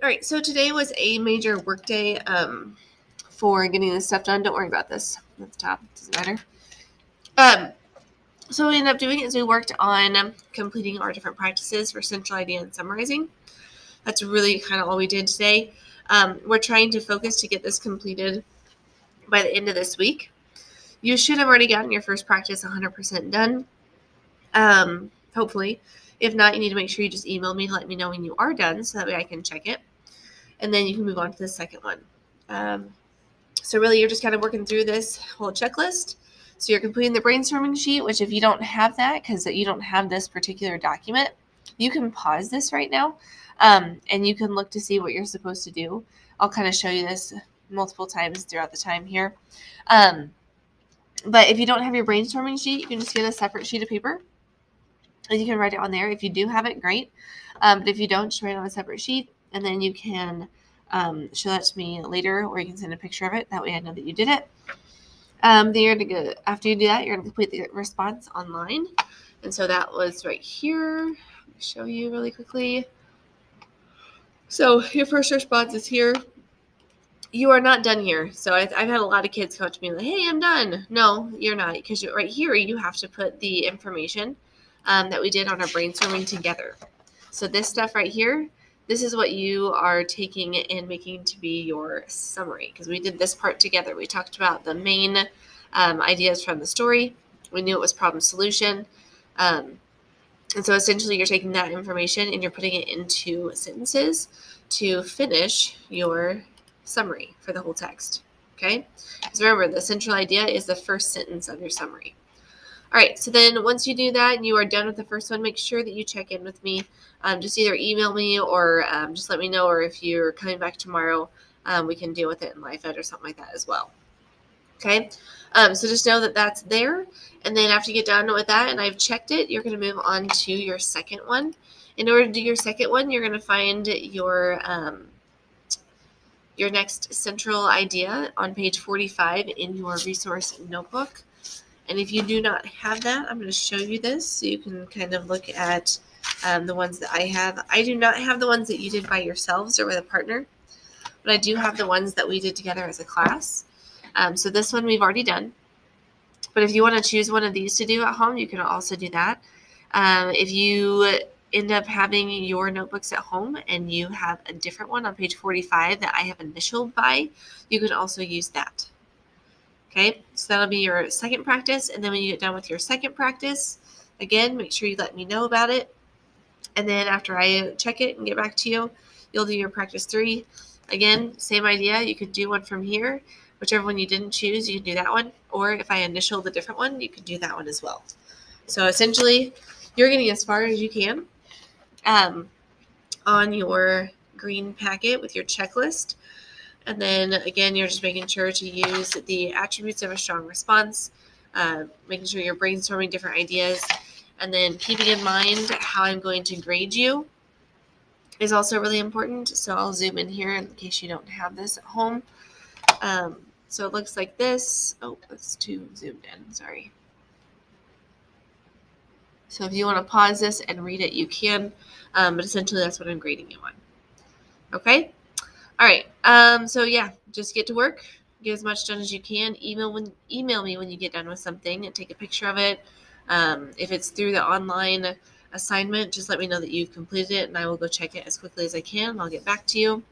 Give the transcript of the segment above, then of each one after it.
All right, so today was a major work day for getting this stuff done. Don't worry about this at the top. It doesn't matter. So what we ended up doing is we worked on completing our different practices for central idea and summarizing. That's really kind of all we did today. We're trying to focus to get this completed by the end of this week. You should have already gotten your first practice 100% done, hopefully. If not, you need to make sure you just email me to let me know when you are done so that way I can check it. And then you can move on to the second one. So really, you're just kind of working through this whole checklist. So you're completing the brainstorming sheet, which if you don't have that, because you don't have this particular document, you can pause this right now, and you can look to see what you're supposed to do. I'll kind of show you this multiple times throughout the time here. But if you don't have your brainstorming sheet, you can just get a separate sheet of paper, and you can write it on there. If you do have it, great. But if you don't, just write it on a separate sheet, and then you can show that to me later, or you can send a picture of it. That way I know that you did it. Then you're going to go, after you do that, you're going to complete the response online. And so that was right here. Let me show you really quickly. So your first response is here. You are not done here. So I've had a lot of kids come up to me like, hey, I'm done. No, you're not. Because right here, you have to put the information that we did on our brainstorming together. So this stuff right here, this is what you are taking and making to be your summary, because we did this part together. We talked about the main ideas from the story. We knew it was problem solution. And so essentially you're taking that information and you're putting it into sentences to finish your summary for the whole text. Okay? Because remember, the central idea is the first sentence of your summary. All right, so then once you do that and you are done with the first one, make sure that you check in with me. Just either email me or just let me know, or if you're coming back tomorrow, we can deal with it in LiveEd or something like that as well. Okay, so just know that that's there. And then after you get done with that and I've checked it, you're going to move on to your second one. In order to do your second one, you're going to find your next central idea on page 45 in your resource notebook. And if you do not have that, I'm going to show you this so you can kind of look at the ones that I have. I do not have the ones that you did by yourselves or with a partner, but I do have the ones that we did together as a class. So this one we've already done. But if you want to choose one of these to do at home, you can also do that. If you end up having your notebooks at home and you have a different one on page 45 that I have initialed by, you can also use that. Okay, so that'll be your second practice. And then when you get done with your second practice, again, make sure you let me know about it. And then after I check it and get back to you, you'll do your practice 3. Again, same idea. You could do one from here. Whichever one you didn't choose, you can do that one. Or if I initial the different one, you could do that one as well. So essentially, you're getting as far as you can on your green packet with your checklist. And then again, you're just making sure to use the attributes of a strong response, making sure you're brainstorming different ideas, and then keeping in mind how I'm going to grade you is also really important. So I'll zoom in here in case you don't have this at home. So it looks like this. Oh, that's too zoomed in. Sorry. So if you want to pause this and read it, you can. But essentially, that's what I'm grading you on. Okay? All right. So yeah, just get to work. Get as much done as you can. Email me when you get done with something and take a picture of it. If it's through the online assignment, just let me know that you've completed it, and I will go check it as quickly as I can, and I'll get back to you.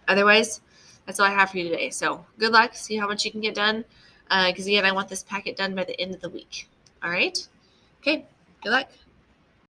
Otherwise, that's all I have for you today. So good luck. See how much you can get done. Because again, I want this packet done by the end of the week. All right? Okay. Good luck.